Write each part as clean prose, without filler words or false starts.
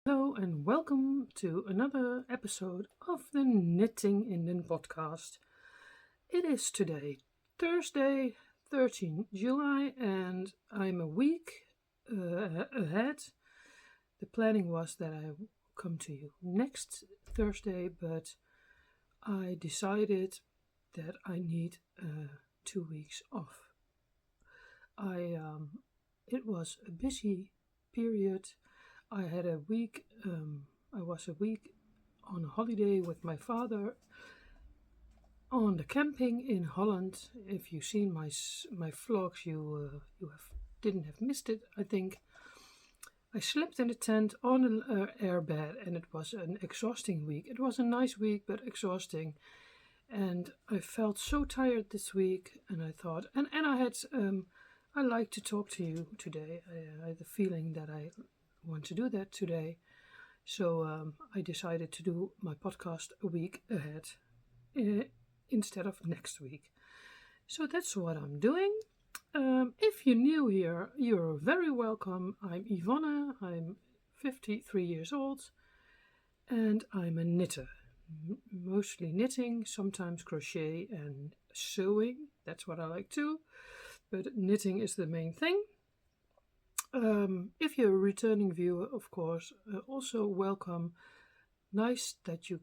Hello and welcome to another episode of the Knitting Indian podcast. It is today, Thursday, 13 July, and I'm a week ahead. The planning was that I would come to you next Thursday, but I decided that I need 2 weeks off. It was a busy period. I had a week. I was a week on a holiday with my father on the camping in Holland. If you've seen my vlogs, you didn't have missed it. I think I slept in a tent on an air bed, and it was an exhausting week. It was a nice week, but exhausting. And I felt so tired this week, and I thought, and I had. I like to talk to you today. I had the feeling that I want to do that today. So I decided to do my podcast a week ahead instead of next week. So that's what I'm doing. If you're new here, you're very welcome. I'm Ivana. I'm 53 years old and I'm a knitter. Mostly knitting, sometimes crochet and sewing. That's what I like too. But knitting is the main thing. If you're a returning viewer, of course, also welcome. Nice that you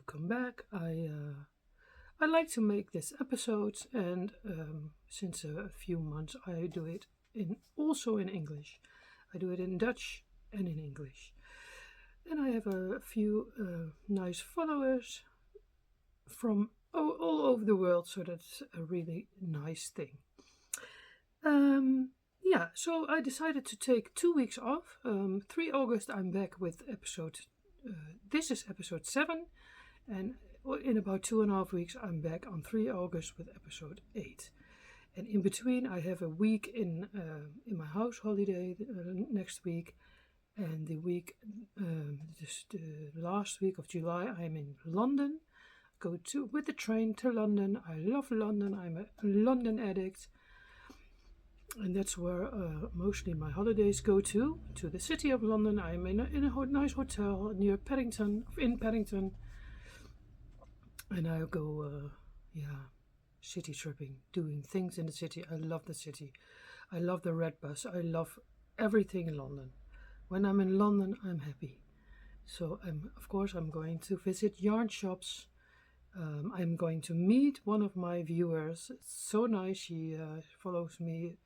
come back. I like to make this episodes, and since a few months I do it also in English. I do it in Dutch and in English. And I have a few nice followers from all over the world, so that's a really nice thing. So I decided to take 2 weeks off. 3 August I'm back with episode, this is episode 7, and in about 2.5 weeks I'm back on 3 August with episode 8. And in between I have a week in my house holiday next week, and the last week of July I'm in London. Go with the train to London. I love London. I'm a London addict. And that's where mostly my holidays go to the city of London. I'm in a nice hotel near Paddington, in Paddington. And I go, city tripping, doing things in the city. I love the city. I love the red bus. I love everything in London. When I'm in London, I'm happy. So, of course, I'm going to visit yarn shops. I'm going to meet one of my viewers. It's so nice. She follows me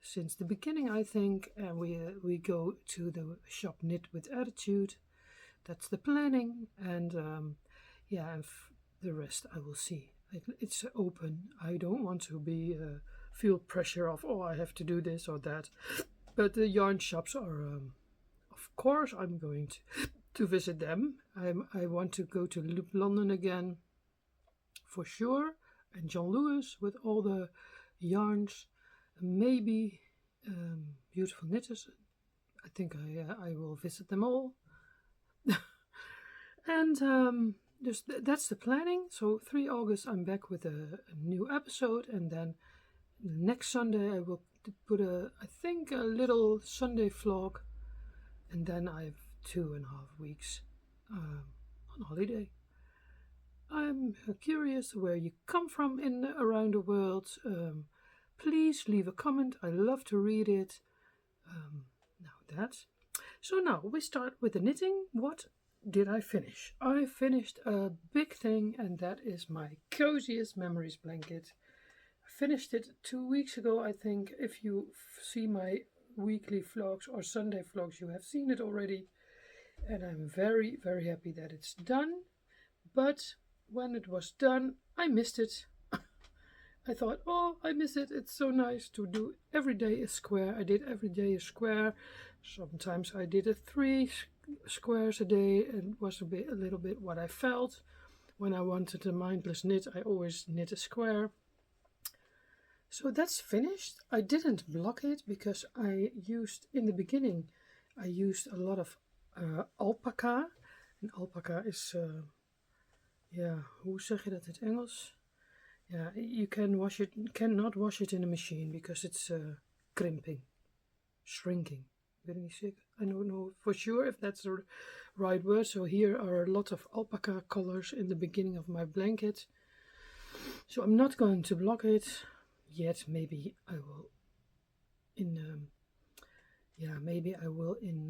since the beginning, I think, and we go to the shop Knit with Attitude. That's the planning, and the rest I will see. It's open. I don't want to feel pressure of I have to do this or that. But the yarn shops are, of course, I'm going to visit them. I want to go to London again, for sure, and John Lewis with all the yarns. Maybe Beautiful Knitters. I think I will visit them all. And that's the planning. So 3 August I'm back with a new episode, and then next Sunday I will put a little Sunday vlog, and then I have 2.5 weeks on holiday. I'm curious where you come from around the world. Please leave a comment. I love to read it. Now we start with the knitting. What did I finish? I finished a big thing, and that is my coziest memories blanket. I finished it 2 weeks ago, I think. If you see my weekly vlogs or Sunday vlogs, you have seen it already. And I'm very, very happy that it's done. But when it was done, I missed it. I thought, I miss it. It's so nice to do every day a square. I did every day a square. Sometimes I did 3 squares a day, and it was a little bit what I felt. When I wanted a mindless knit, I always knit a square. So that's finished. I didn't block it because in the beginning, I used a lot of alpaca. And alpaca is, hoe zeg je dat in het Engels? Yeah, you cannot wash it in a machine because it's crimping, shrinking. vertecise. I don't know for sure if that's the right word. So here are a lot of alpaca colors in the beginning of my blanket. So I'm not going to block it yet. Maybe I will maybe I will in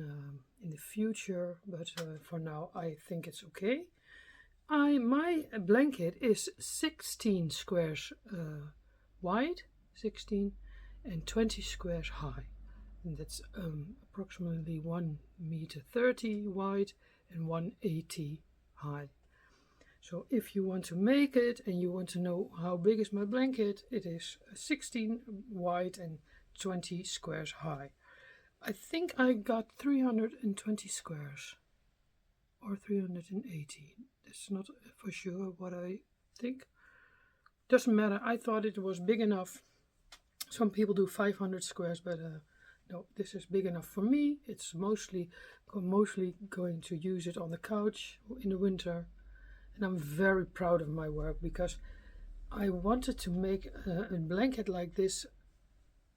the future, but for now I think it's okay. My blanket is 16 squares wide, 16, and 20 squares high, and that's approximately 1 meter 30 wide and 180 high. So if you want to make it and you want to know how big is my blanket, it is 16 wide and 20 squares high. I think I got 320 squares or 380. That's not for sure what I think. Doesn't matter. I thought it was big enough. Some people do 500 squares, but no, this is big enough for me. It's mostly going to use it on the couch in the winter. And I'm very proud of my work because I wanted to make a blanket like this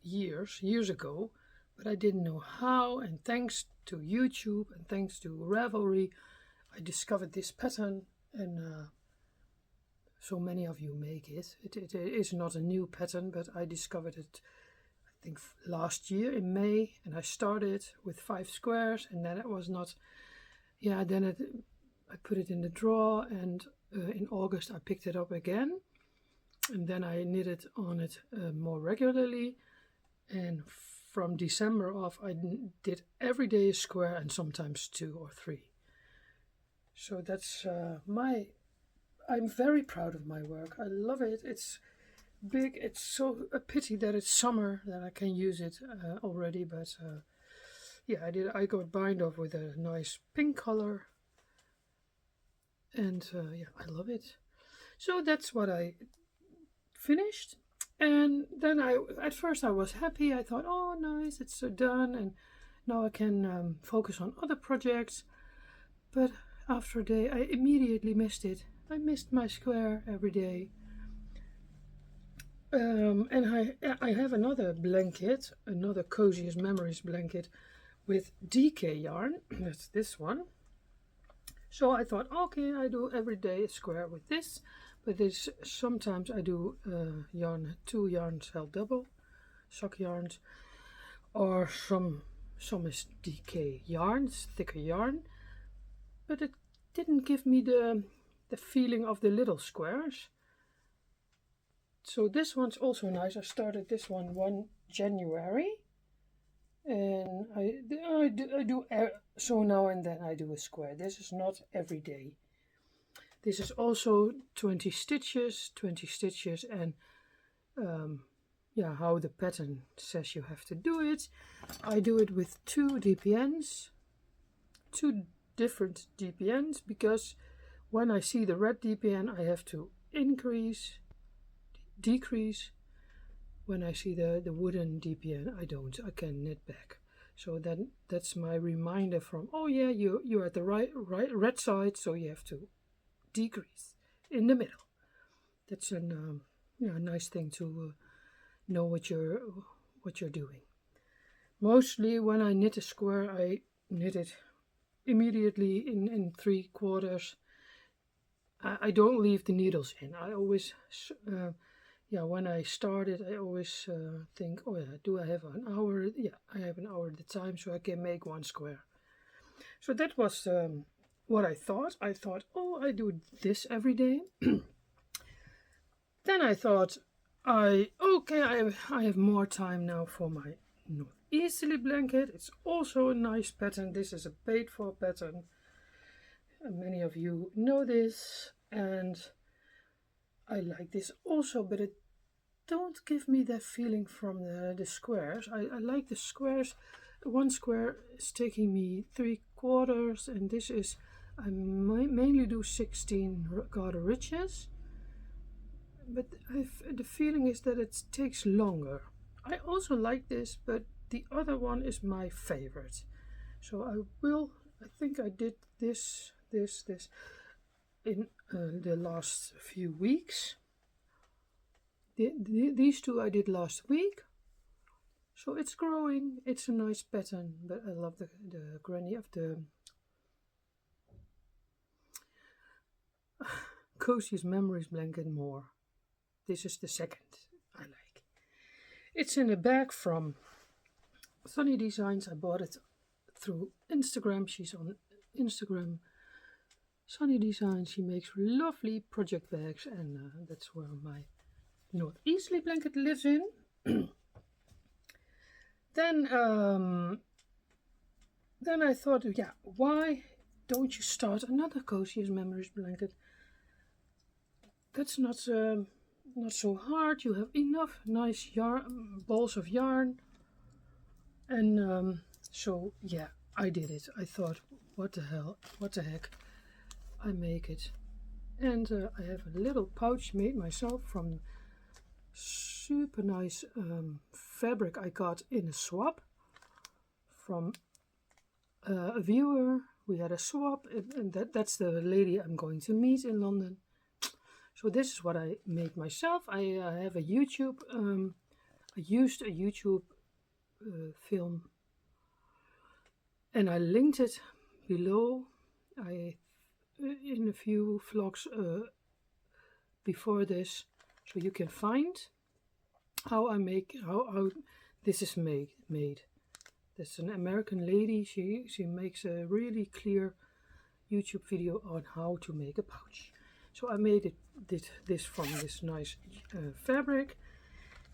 years ago, but I didn't know how, and thanks to YouTube and thanks to Ravelry, I discovered this pattern, and so many of you make it. It is not a new pattern, but I discovered it, I think, last year in May, and I started with 5 squares, and then it was not, I put it in the drawer, and in August I picked it up again, and then I knitted on it more regularly, and from December off I did every day a square and sometimes 2 or 3. So that's I'm very proud of my work. I love it. It's big. It's so a pity that it's summer that I can use it already, but I got bind off with a nice pink color, and I love it. So that's what I finished. And then at first I was happy. I thought, oh nice, it's done, and now I can focus on other projects. But after a day I immediately missed it. I missed my square every day. And I have another blanket, another Coziest Memories blanket with DK yarn. That's this one. So I thought, okay, I do every day a square with this. But sometimes I do yarn, 2 yarns held double, sock yarns, or some is DK yarns, thicker yarn. But it didn't give me the feeling of the little squares. So this one's also nice. I started this one January, and I do so now and then I do a square. This is not every day. This is also 20 stitches, and how the pattern says you have to do it. I do it with 2 DPNs, 2 different DPNs, because when I see the red DPN I have to increase, decrease. When I see the wooden DPN I don't, I can knit back. So then that's my reminder from, oh yeah, you're at the right red side, so you have to decrease in the middle. That's a nice thing to know what you're doing. Mostly when I knit a square I knit it immediately in 3/4. I don't leave the needles in. I always when I started I always think, oh yeah, do I have an hour? Yeah, I have an hour at a time, so I can make 1 square. So that was what I thought. I thought, oh, I do this every day. Then I thought, I have more time now for my North Easterly blanket. It's also a nice pattern. This is a paid for pattern. And many of you know this, and I like this also, but it don't give me that feeling from the squares. I like the squares. 1 square is taking me 3/4, and this is, I mainly do 16 garter ridges, but the feeling is that it takes longer. I also like this, but the other one is my favorite. So I think I did this in the last few weeks. These 2 I did last week. So it's growing. It's a nice pattern, but I love the granny of the Cozy's Memories blanket more. This is the second I like. It's in a bag from Sunny Designs. I bought it through Instagram. She's on Instagram. Sunny Designs. She makes lovely project bags, and that's where my Not Easily blanket lives in. Then I thought, yeah, why don't you start another Cozy's Memories blanket? That's not so hard. You have enough nice yarn, balls of yarn, and so yeah, I did it. I thought, what the hell, what the heck, I make it. And I have a little pouch made myself from super nice fabric I got in a swap from a viewer. We had a swap, and that's the lady I'm going to meet in London. So this is what I made myself. I have a YouTube, I used a YouTube film, and I linked it below. In a few vlogs before this, so you can find how I make how this is made. That's an American lady. She makes a really clear YouTube video on how to make a pouch. So I made this from this nice fabric,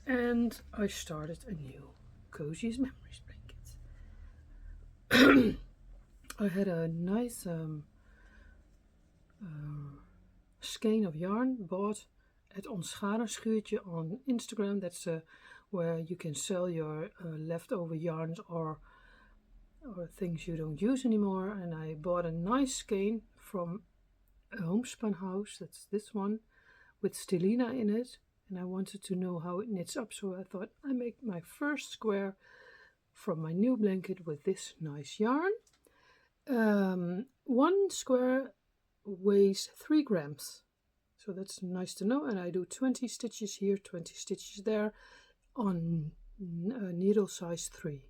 and I started a new Cozy's Memories blanket. I had a nice skein of yarn bought at Ons Schuurtje on Instagram. That's where you can sell your leftover yarns or things you don't use anymore. And I bought a nice skein from a homespun house. That's this one with stellina in it. And I wanted to know how it knits up, so I thought I make my first square from my new blanket with this nice yarn. One square weighs 3 grams, so that's nice to know. And I do 20 stitches here, 20 stitches there on needle size 3,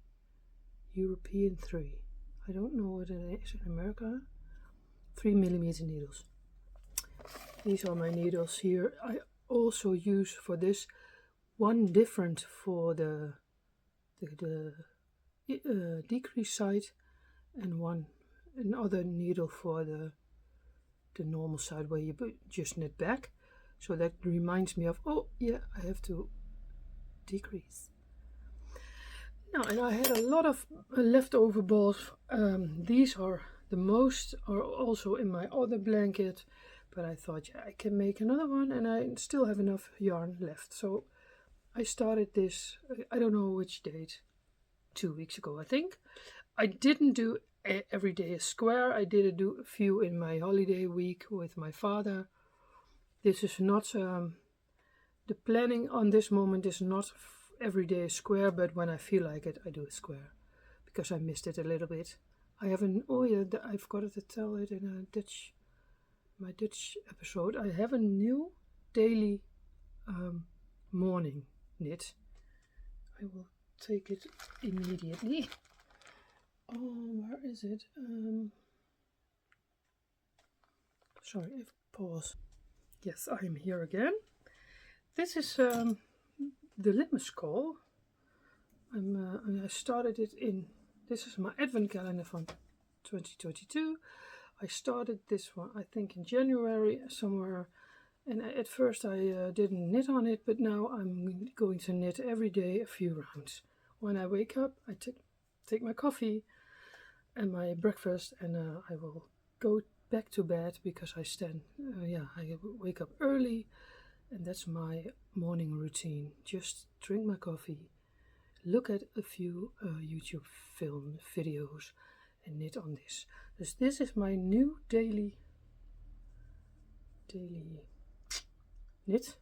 European 3. I don't know what it is in America. 3mm needles. These are my needles here. I also use for this one different for the decrease side, and another needle for the normal side where you just knit back. So that reminds me of, oh yeah, I have to decrease. Now, and I had a lot of leftover balls. These are the most, are also in my other blanket, but I thought, yeah, I can make another one, and I still have enough yarn left. So I started this, I don't know which date, 2 weeks ago, I think. I didn't do every day a square. I did do a few in my holiday week with my father. This is not, the planning on this moment is not every day a square, but when I feel like it, I do a square, because I missed it a little bit. I haven't, oh yeah, I've got to tell it in my Dutch episode. I have a new daily morning knit. I will take it immediately. Oh, where is it? Sorry, if pause. Yes, I am here again. This is the litmus call. I started it in, this is my advent calendar from 2022. I started this one, I think, in January somewhere. And at first I didn't knit on it, but now I'm going to knit every day a few rounds. When I wake up, I take my coffee and my breakfast, and I will go back to bed, because I I wake up early, and that's my morning routine. Just drink my coffee, look at a few YouTube videos, and knit on this. Dus this is my new daily knit.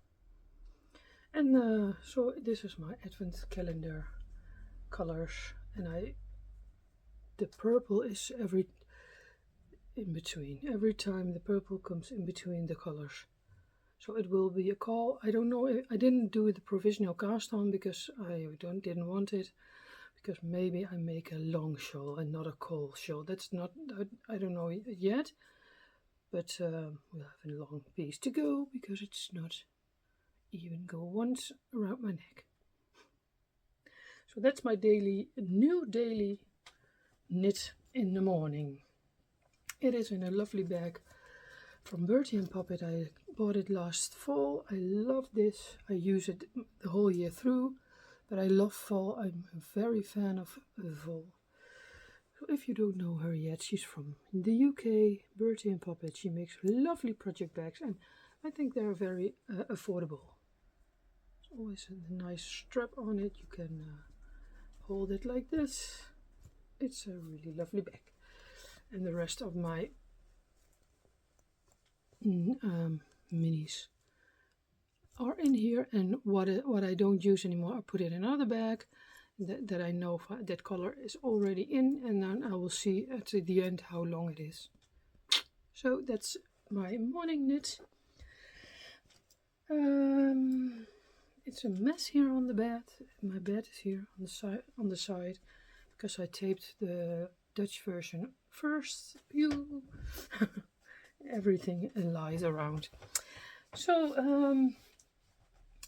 And so this is my advent calendar colors, and the purple is in between. Every time the purple comes in between the colors. So it will be a call. I don't know. I didn't do the provisional cast on because I didn't want it. Because maybe I make a long shawl and not a call shawl. That's not. I don't know yet. But we'll have a long piece to go because it's not even go once around my neck. So that's my new daily knit in the morning. It is in a lovely bag from Bertie and Puppet. I bought it last fall. I love this. I use it the whole year through, but I love fall. I'm a very fan of fall. So if you don't know her yet, she's from the UK, Bertie and Puppet. She makes lovely project bags, and I think they're very affordable. There's always a nice strap on it. You can hold it like this. It's a really lovely bag. And the rest of my minis are in here, and what I don't use anymore, I put it in another bag that I know that color is already in, and then I will see at the end how long it is. So that's my morning knit. It's a mess here on the bed. My bed is here on the side because I taped the Dutch version first. Everything lies around. So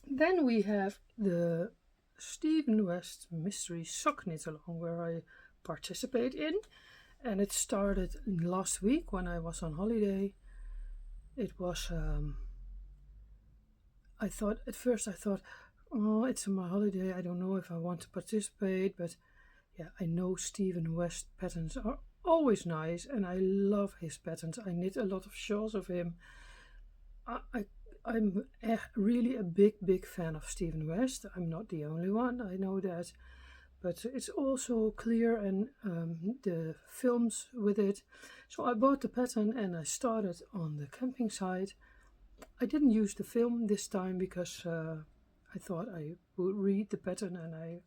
then we have the Stephen West Mystery Sock Knit Along, where I participate in, and it started last week when I was on holiday. It was at first I thought, oh, it's my holiday, I don't know if I want to participate, but yeah, I know Stephen West patterns are always nice, and I love his patterns. I knit a lot of shawls of him. I'm really a big fan of Stephen West. I'm not the only one, I know that, but it's also clear, and the films with it. So I bought the pattern and I started on the camping site. I didn't use the film this time because I thought I would read the pattern and I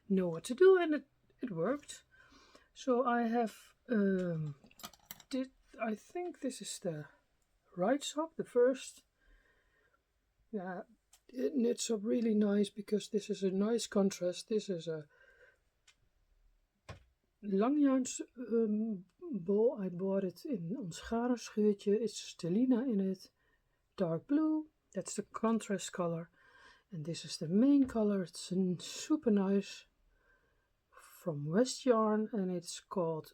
know what to do, and it worked. So I have I think this is the right sock, the first. Yeah, it knits up really nice because this is a nice contrast. This is a langjans bol. I bought it in ons garenscheurtje. It's Stellina in it, dark blue. That's the contrast color, and this is the main color. It's super nice from West Yarn, and it's called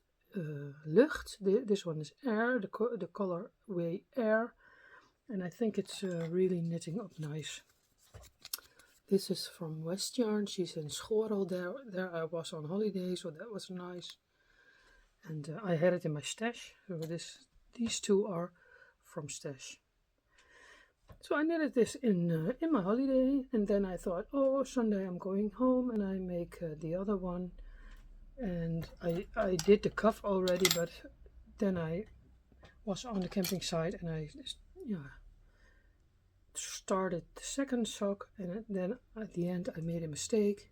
Lucht. This one is Air, the color way Air, and I think it's really knitting up nice. This is from West Yarn. She's in Schorl. There I was on holiday, so that was nice. And I had it in my stash. So these two are from stash. So I knitted this in my holiday, and then I thought, oh, Sunday I'm going home, and I make the other one. And I did the cuff already, but then I was on the camping site, and I started the second sock, and then at the end I made a mistake.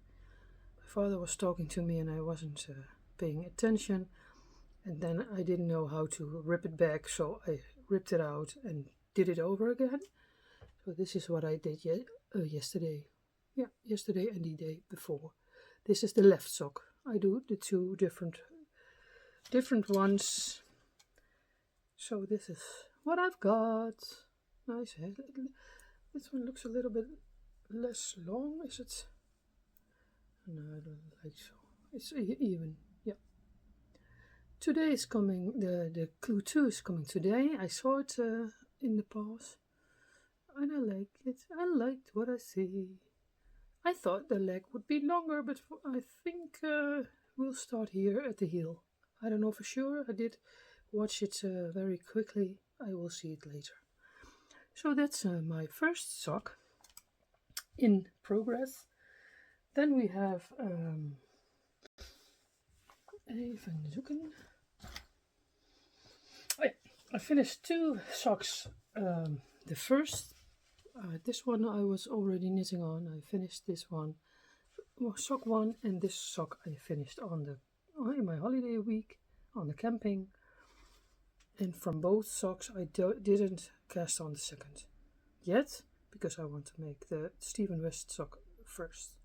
My father was talking to me and I wasn't paying attention, and then I didn't know how to rip it back, so I ripped it out and did it over again. So this is what I did yesterday. Yeah, yesterday and the day before. This is the left sock. I do the two different ones. So this is what I've got. Nice head. This one looks a little bit less long, is it? No, I don't like so. It's even, yeah. Today is coming, the Clue 2 is coming today. I saw it in the pause, and I like it. I liked what I see. I thought the leg would be longer, but I think we'll start here at the heel. I don't know for sure. I did watch it very quickly. I will see it later. So that's my first sock in progress. Then we have even zoeken. Oh, yeah. I finished two socks. The first, this one I was already knitting on. I finished this one, sock one, and this sock I finished in my holiday week on the camping. And from both socks I didn't cast on the second. yet, because I want to make the Stephen West sock first.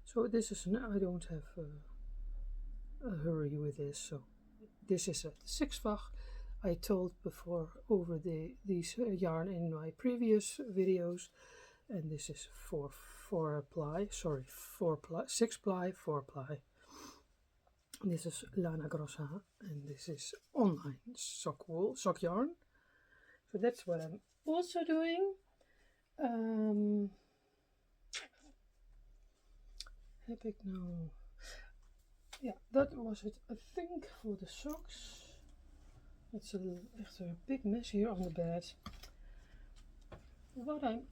So this is I don't have a hurry with this. So this is a 6-fach. I told before over these yarn in my previous videos, and this is 4 ply. Sorry, 6 ply, 4 ply. This is Lana Grossa, and this is online sock yarn. So that's what I'm also doing. Heb ik now? Yeah, that was it. I think for the socks. It's echt a big mess here on the bed. What I'm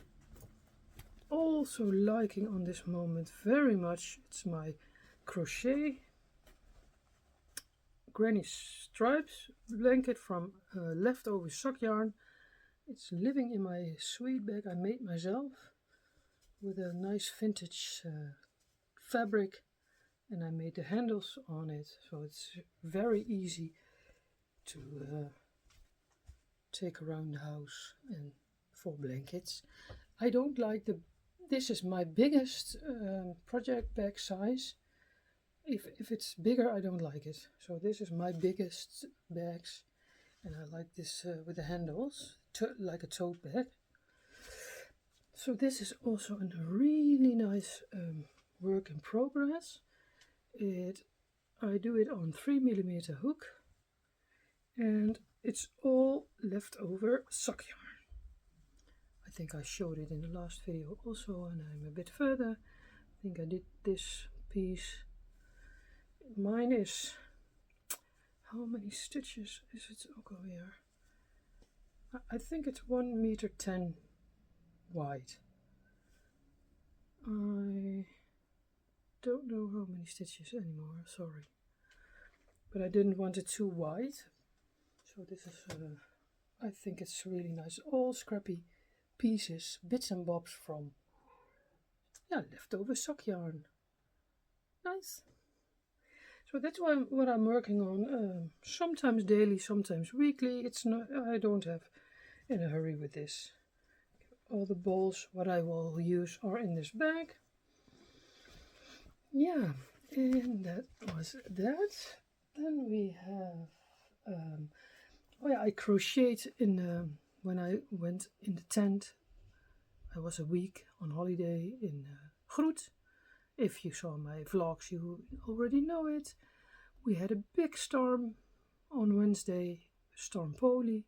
also liking on this moment very much, it's my crochet granny stripes blanket from leftover sock yarn. It's living in my sweet bag I made myself with a nice vintage fabric, and I made the handles on it, so it's very easy to take around the house and for blankets. I don't like this is my biggest project bag size. If it's bigger, I don't like it. So this is my biggest bags, and I like this with the handles, like a tote bag. So this is also a really nice work in progress. I do it on 3mm hook, and it's all leftover sock yarn. I think I showed it in the last video also, and I'm a bit further. I think I did this piece. Mine is, how many stitches is it ook alweer? I think it's 1 meter 10 wide. I don't know how many stitches anymore, sorry. But I didn't want it too wide. So this is, I think it's really nice. All scrappy pieces, bits and bobs from, yeah, leftover sock yarn. Nice. So that's what I'm working on. Sometimes daily, sometimes weekly. It's not. I don't have in a hurry with this. All the balls what I will use are in this bag. Yeah, and that was that. Then we have. Oh yeah, I crocheted in when I went in the tent. I was a week on holiday in Groet. If you saw my vlogs, you already know it. We had a big storm on Wednesday, Storm Polly.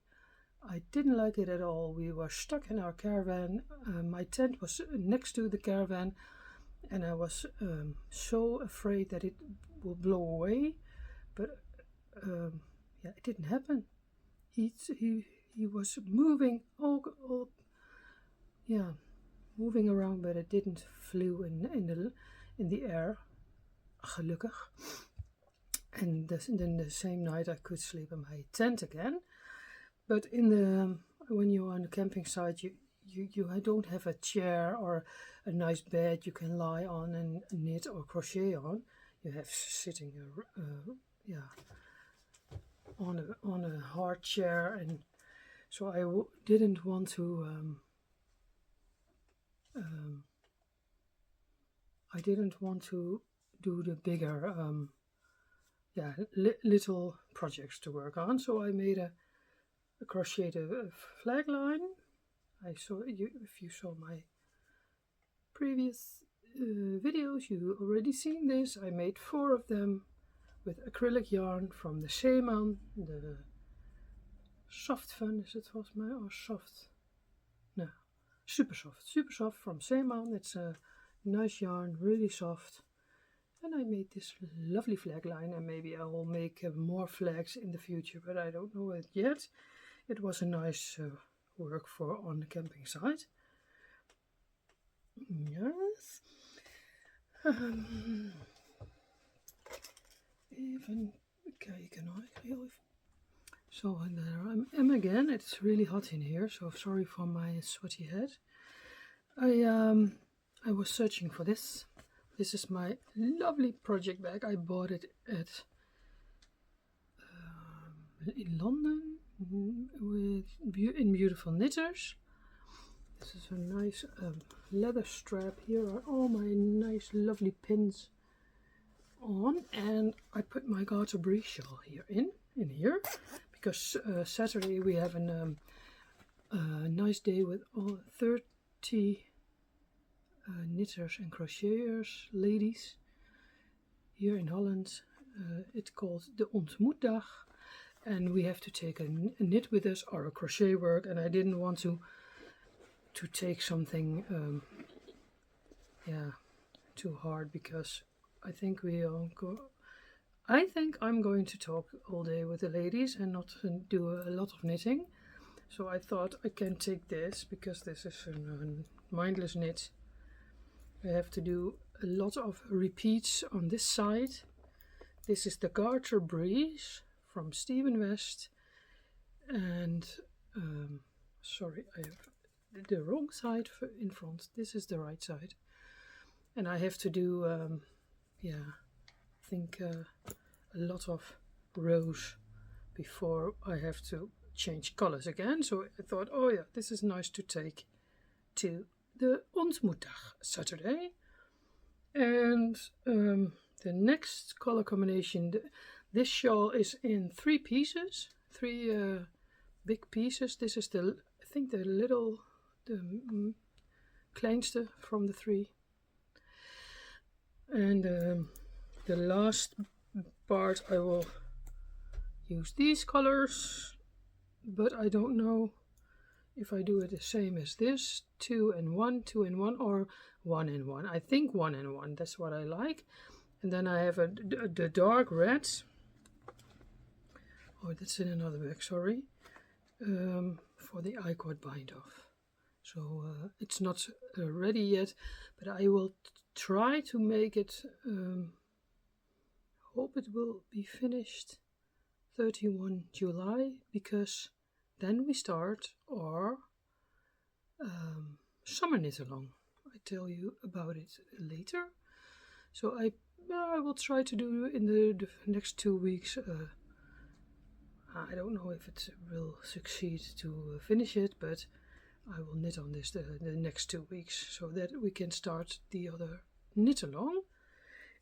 I didn't like it at all. We were stuck in our caravan. My tent was next to the caravan, and I was so afraid that it would blow away. But yeah, it didn't happen. He was moving moving around, but it didn't flew in the air. Gelukkig. And then the same night I could sleep in my tent again. But when you're on a camping site, you don't have a chair or a nice bed you can lie on and knit or crochet on. You have sitting on a hard chair, and so I didn't want to. I didn't want to do the bigger, little projects to work on. So I made a crocheted flag line. If you saw my previous videos, you already seen this. I made 4 of them with acrylic yarn from the Zeeman, the soft fun is it volgens mij, or soft? No, super soft from Zeeman. It's a nice yarn, really soft. And I made this lovely flag line, and maybe I will make more flags in the future, but I don't know it yet. It was a nice work for on the camping site. Yes. Even kijken hoor. So there I am again. It's really hot in here, so sorry for my sweaty head. I was searching for this. This is my lovely project bag. I bought it at in London in Beautiful Knitters. This is a nice leather strap. Here are all my nice lovely pins on, and I put my Garter brie shawl here in here because Saturday we have a nice day with all 30 knitters and crocheters, ladies here in Holland. It's called the Ontmoetdag, and we have to take a knit with us or a crochet work, and I didn't want to take something too hard, because I think I'm going to talk all day with the ladies and not do a lot of knitting. So I thought I can take this, because this is a mindless knit. I have to do a lot of repeats on this side. This is the Garter brie from Steven West, and sorry, I have the wrong side in front. This is the right side, and I have to do I think a lot of rows before I have to change colors again. So I thought, oh yeah, this is nice to take to the Ontmoetdag Saturday. And the next color combination, this shawl is in 3 pieces, 3 big pieces. This is I think the kleinste from the 3. And the last part I will use these colors, but I don't know if I do it the same as this, 2 and 1, 2 and 1, or 1 and 1. I think 1 and 1, that's what I like. And then I have the dark red. Oh, that's in another bag, sorry. For the I-cord bind off. So it's not ready yet, but I will try to make it, hope it will be finished 31 July, because then we start our summer knit-along. I tell you about it later. So I will try to do in the next 2 weeks. I don't know if it will succeed to finish it, but I will knit on this the next 2 weeks, so that we can start the other knit-along.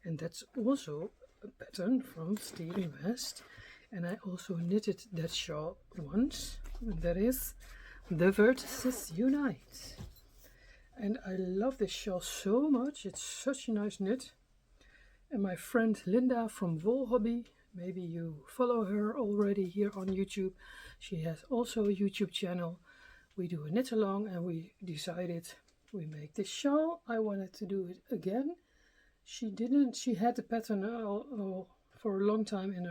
And that's also a pattern from Steven West. And I also knitted that shawl once, and that is the Vertecise Unite. And I love this shawl so much. It's such a nice knit. And my friend Linda from wolhobby, maybe you follow her already here on YouTube. She has also a YouTube channel. We do a knit along, and we decided we make this shawl. I wanted to do it again. She didn't. She had the pattern all for a long time in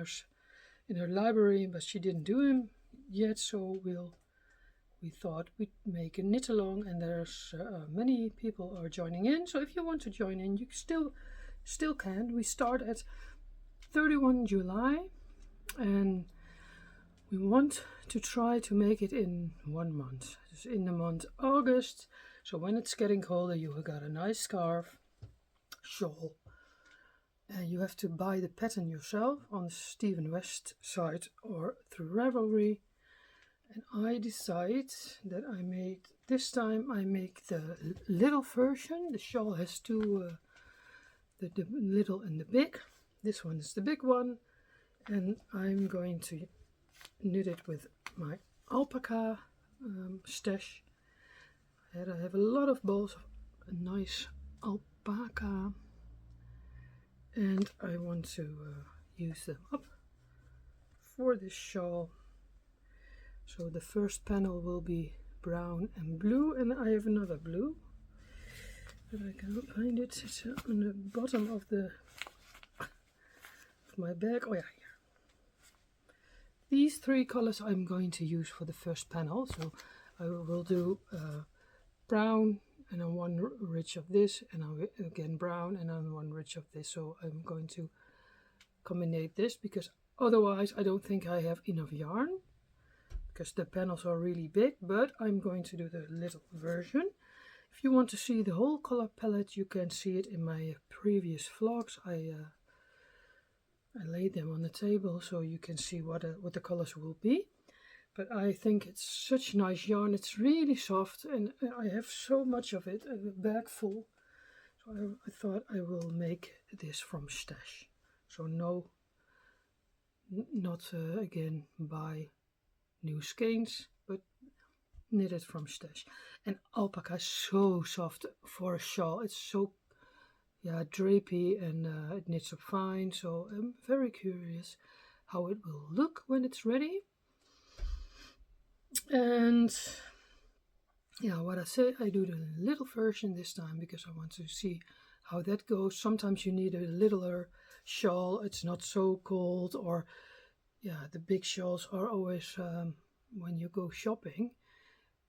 her library, but she didn't do him yet. So we thought we'd make a knit along, and there's many people are joining in. So if you want to join in, you still can. We start at 31 July, and we want to try to make it in 1 month. It's in the month August. So when it's getting colder, you have got a nice scarf, shawl. And you have to buy the pattern yourself on the Steven West site or through Ravelry. And I decide that this time I make the little version. The shawl has 2, the little and the big. This one is the big one. And I'm going to knit it with my alpaca stash. And I have a lot of balls of nice alpaca. And I want to use them up for this shawl. So the first panel will be brown and blue, and I have another blue, but I cannot find it. It's on the bottom of my bag. Oh yeah, here. These 3 colors I'm going to use for the first panel. So I will do brown, and then 1 ridge of this, and again brown, and then 1 ridge of this. So I'm going to combine this, because otherwise I don't think I have enough yarn, because the panels are really big. But I'm going to do the little version. If you want to see the whole color palette, you can see it in my previous vlogs. I laid them on the table so you can see what the colors will be. But I think it's such nice yarn. It's really soft, and I have so much of it, a bag full. So I thought I will make this from stash. So no, not again buy new skeins, but knit it from stash. And alpaca is so soft for a shawl. It's so drapey, and it knits up fine. So I'm very curious how it will look when it's ready. And yeah, what I say, I do the little version this time because I want to see how that goes. Sometimes you need a littler shawl. It's not so cold, or the big shawls are always when you go shopping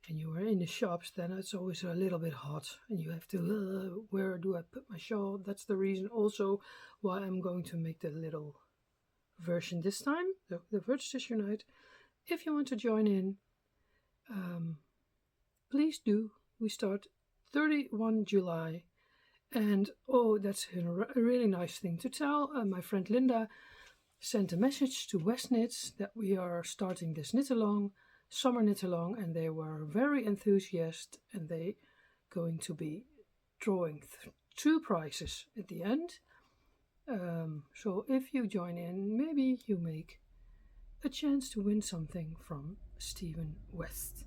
and you are in the shops, then it's always a little bit hot and you have to where do I put my shawl? That's the reason also why I'm going to make the little version this time, the vertecise unite. If you want to join in, please do. We start 31 July, and that's a really nice thing to tell. My friend Linda sent a message to West Knits that we are starting this knit-along, summer knit-along, and they were very enthusiastic, and they going to be drawing 2 prizes at the end. So if you join in, maybe you make a chance to win something from Stephen West.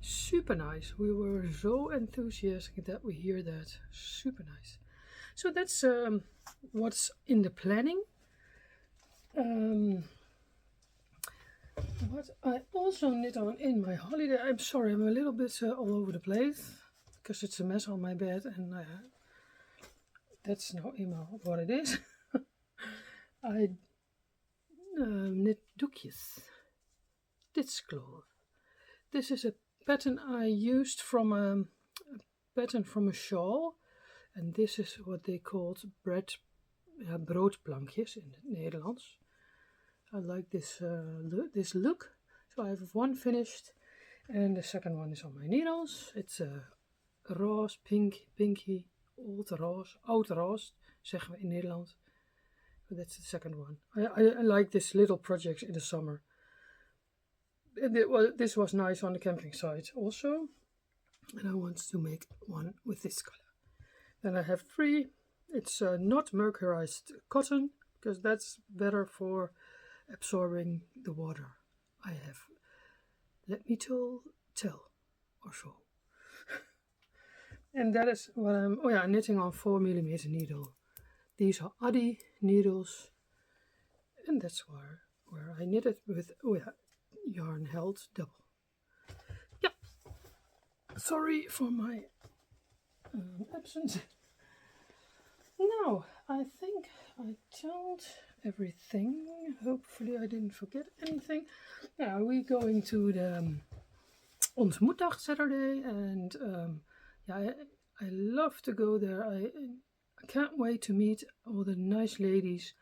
Super nice. We were so enthusiastic that we hear that. Super nice. So that's what's in the planning. What I also knit on in my holiday. I'm sorry, I'm a little bit all over the place because it's a mess on my bed, and that's now what it is. I knit doekjes. Ditskloof. This is a pattern I used from a pattern from a shawl, and this is what they called broodplankjes in het Nederlands. I like this this look. So I have one finished, and the second one is on my needles. It's a roze, pinky, oud roze, zeggen we in Nederland. But that's the second one. I like this little projects in the summer. This was nice on the camping site also, and I want to make one with this color. Then I have 3. It's not mercurized cotton because that's better for absorbing the water. I have, let me tell or so. And that is what I'm knitting on 4mm needle. These are Addi needles, and that's where I knit it with yarn held double. Yeah, sorry for my absence. Now I think I told everything. Hopefully I didn't forget anything. Now we're going to the Ontmoetdag Saturday, and I love to go there. I can't wait to meet all the nice ladies.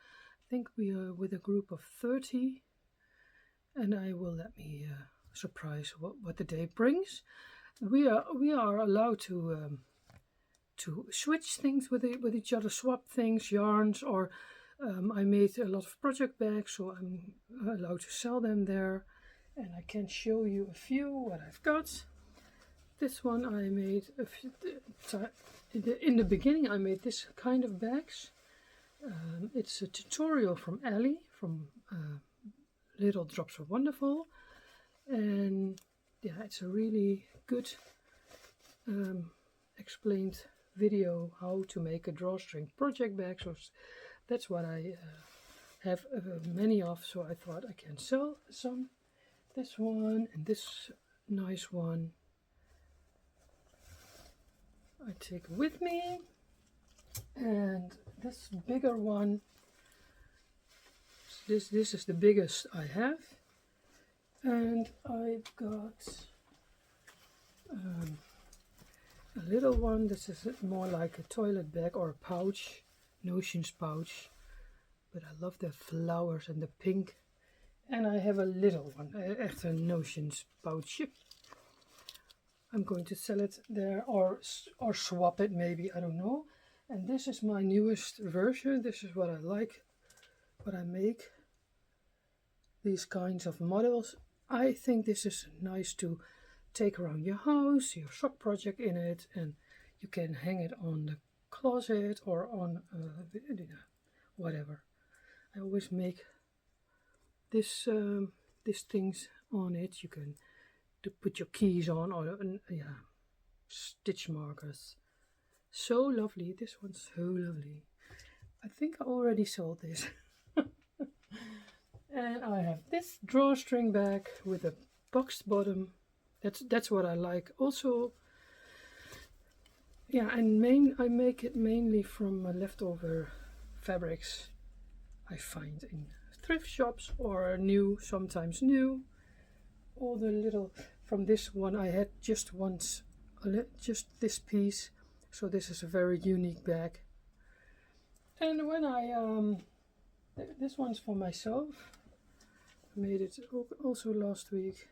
I think we are with a group of 30, and I will let me surprise what the day brings. We are allowed to switch things with each other, swap things, yarns, or I made a lot of project bags, so I'm allowed to sell them there, and I can show you a few what I've got. This one I made in the beginning. I made this kind of bags. It's a tutorial from Ellie from Little Drops of Wonderful, and it's a really good explained video how to make a drawstring project bag. So that's what I have many of, so I thought I can sell some. This one and this nice one I take with me, and this bigger one, this is the biggest I have, and I've got a little one. This is more like a toilet bag or a pouch, notions pouch, but I love the flowers and the pink. And I have a little one, echt een notions pouchje. I'm going to sell it there or swap it maybe, I don't know. And this is my newest version. This is what I like, what I make. These kinds of models. I think this is nice to take around your house, your sock project in it, and you can hang it on the closet or on whatever. I always make this these things on it. You can put your keys on or yeah, stitch markers. So lovely. This one's so lovely. I think I already sold this. And I have this drawstring bag with a boxed bottom. That's what I like. Also, yeah, and I make it mainly from leftover fabrics I find in thrift shops or new, sometimes new. All the little from this one I had just once, just this piece. So this is a very unique bag. And when I this one's for myself. I made it also last week.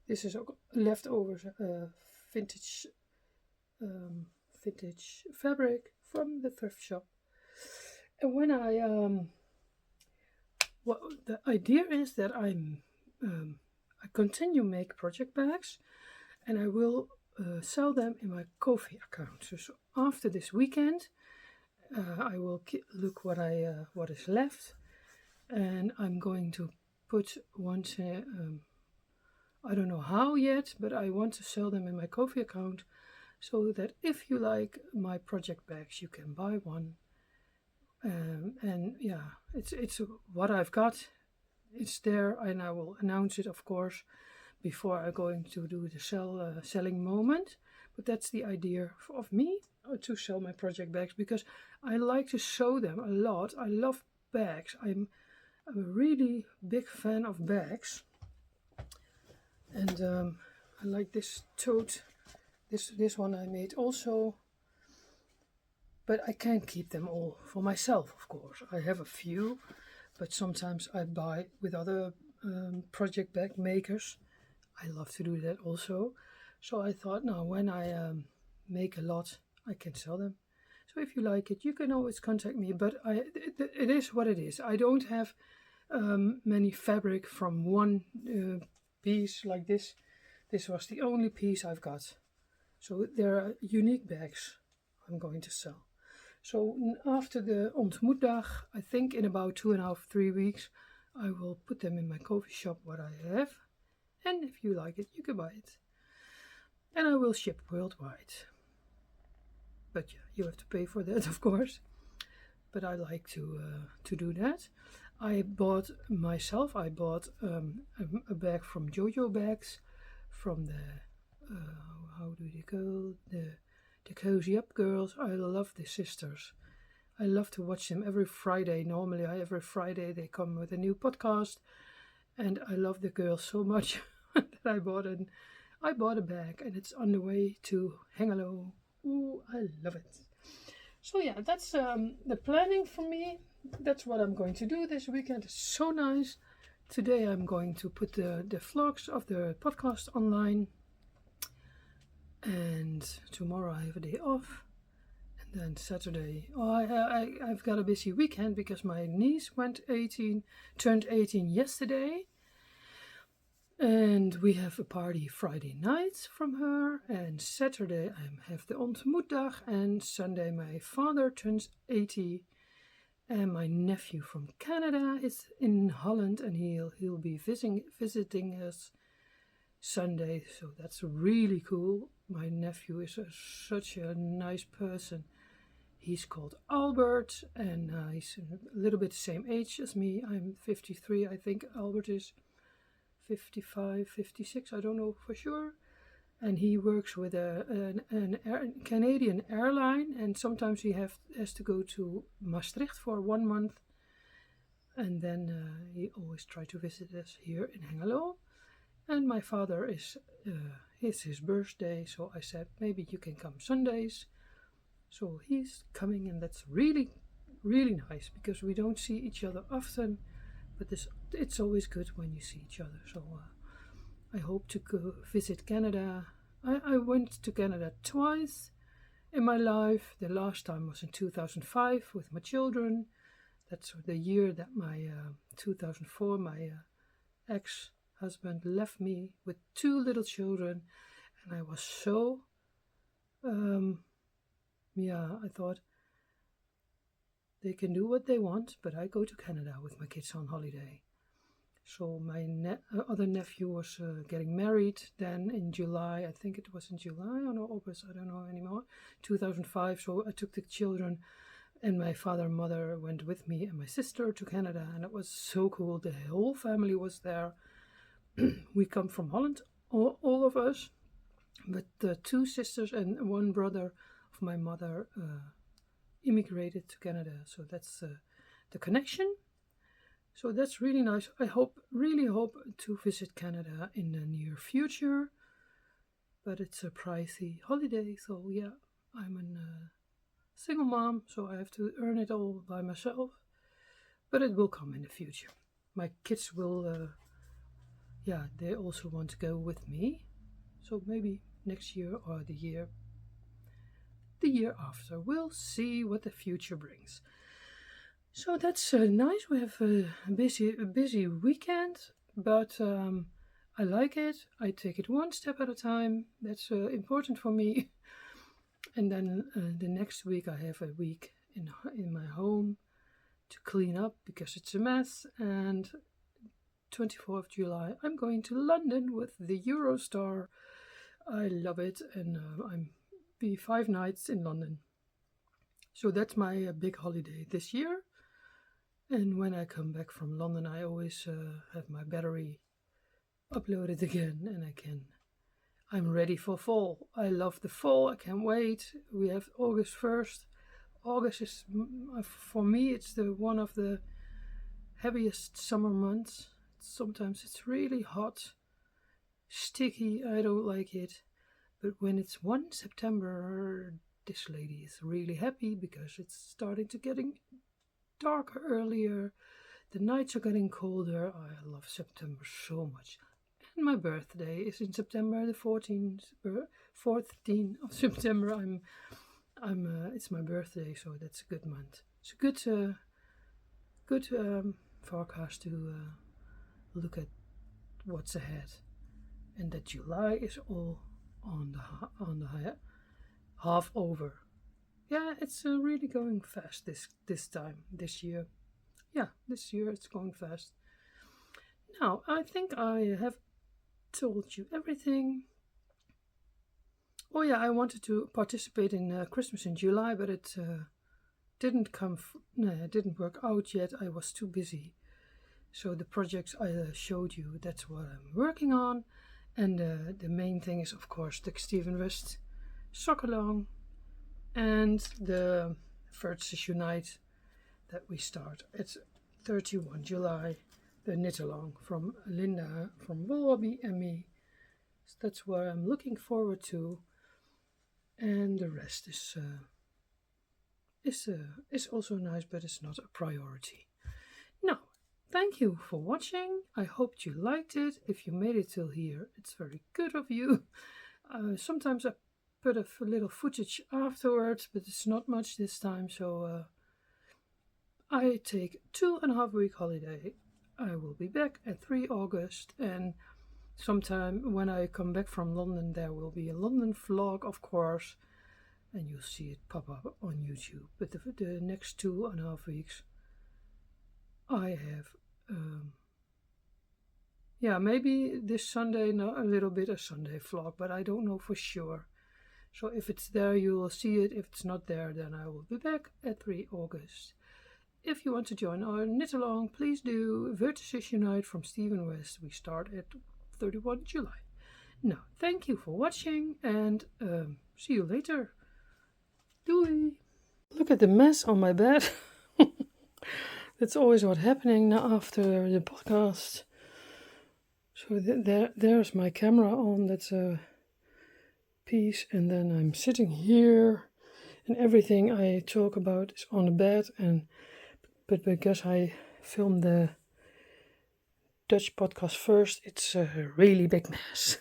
This is leftover vintage vintage fabric from the thrift shop. And when well, the idea is that I continue make project bags, and I will sell them in my Ko-fi account. So after this weekend, I will look what is left, and I'm going to put once. I don't know how yet, but I want to sell them in my Ko-fi account, so that if you like my project bags, you can buy one. And yeah, it's what I've got. It's there, and I will announce it, of course, before I'm going to do the selling moment. But that's the idea of me, to sell my project bags, because I like to sew them a lot. I love bags. I'm a really big fan of bags, and I like this tote. This one I made also. But I can't keep them all for myself, of course. I have a few, but sometimes I buy with other project bag makers. I love to do that also. So I thought, now when I make a lot, I can sell them. So if you like it, you can always contact me. But it is what it is. I don't have many fabric from one piece like this. This was the only piece I've got. So there are unique bags I'm going to sell. So after the ontmoetdag, I think in about 2.5, 3 weeks, I will put them in my coffee shop, what I have. And if you like it, you can buy it. And I will ship worldwide. But yeah, you have to pay for that, of course. But I like to do that. I bought a bag from Jojo Bags, from the, how do they go? The Cozy Up Girls. I love the sisters. I love to watch them every Friday. Normally, every Friday they come with a new podcast, and I love the girls so much that I bought a bag, and it's on the way to Hengelo. Ooh, I love it. So yeah, that's the planning for me. That's what I'm going to do this weekend. It's so nice. Today I'm going to put the vlogs of the podcast online. And tomorrow I have a day off, and then Saturday. I've got a busy weekend because my niece turned 18 yesterday, and we have a party Friday night from her. And Saturday I have the ontmoetdag, and Sunday my father turns 80, and my nephew from Canada is in Holland, and he'll be visiting us Sunday, so that's really cool. My nephew is such a nice person. He's called Albert, and he's a little bit the same age as me. I'm 53, I think Albert is 55, 56, I don't know for sure. And he works with a Canadian airline, and sometimes he has to go to Maastricht for 1 month. And then he always tries to visit us here in Hengelo. And my father it's his birthday, so I said, maybe you can come Sundays. So he's coming, and that's really, really nice, because we don't see each other often, but it's always good when you see each other. So I hope to go visit Canada. I went to Canada twice in my life. The last time was in 2005 with my children. That's the year that my 2004, my ex husband left me with 2 little children, and I was so, I thought they can do what they want, but I go to Canada with my kids on holiday. So my other nephew was getting married then in July. I think it was in July or August, I don't know anymore, 2005. So I took the children, and my father and mother went with me and my sister to Canada, and it was so cool. The whole family was there. We come from Holland, all of us, but the 2 sisters and 1 brother of my mother immigrated to Canada. So that's the connection. So that's really nice. I really hope to visit Canada in the near future, but it's a pricey holiday. So yeah, I'm a single mom, so I have to earn it all by myself, but it will come in the future. My kids will, they also want to go with me. So maybe next year or the year after. We'll see what the future brings. So that's nice. We have a busy weekend, but I like it. I take it one step at a time. That's important for me. And then the next week I have a week in my home to clean up because it's a mess. And 24th of July I'm going to London with the Eurostar. I love it, and I'm be 5 nights in London. So that's my big holiday this year. And when I come back from London, I always have my battery uploaded again, and I'm ready for fall. I love the fall. I can't wait. We have August 1st. August is, for me, it's one of the heaviest summer months. Sometimes it's really hot, sticky. I don't like it. But when it's 1 September, this lady is really happy because it's starting to getting darker earlier. The nights are getting colder. I love September so much. And my birthday is in September, the 14th of September. It's my birthday, so that's a good month. It's a good forecast to look at what's ahead, and that July is all on the half over. Yeah, it's really going fast this year. Yeah, this year it's going fast. Now, I think I have told you everything. Oh yeah, I wanted to participate in Christmas in July, but it didn't it didn't work out yet. I was too busy. So the projects I showed you, that's what I'm working on. And the main thing is, of course, the Stephen West sock-along and the vertecise unite that we start. It's 31 July, the knitallong from Linda from Wolhobby and me. So that's what I'm looking forward to. And the rest is also nice, but it's not a priority. Now, thank you for watching. I hope you liked it. If you made it till here, it's very good of you. Sometimes I put a little footage afterwards, but it's not much this time. So I take 2.5 week holiday. I will be back at 3 August, and sometime when I come back from London, there will be a London vlog, of course, and you'll see it pop up on YouTube. But the next 2.5 weeks, I have, maybe this Sunday, a little bit a Sunday vlog, but I don't know for sure. So if it's there, you will see it. If it's not there, then I will be back at 3 August. If you want to join our knit-along, please do. Vertecise Unite from Stephen West. We start at 31 July. Now, thank you for watching, and see you later. Doei! Look at the mess on my bed. That's always what's happening now after the podcast. So there's my camera on. That's a piece, and then I'm sitting here, and everything I talk about is on the bed. But because I filmed the Dutch podcast first, it's a really big mess.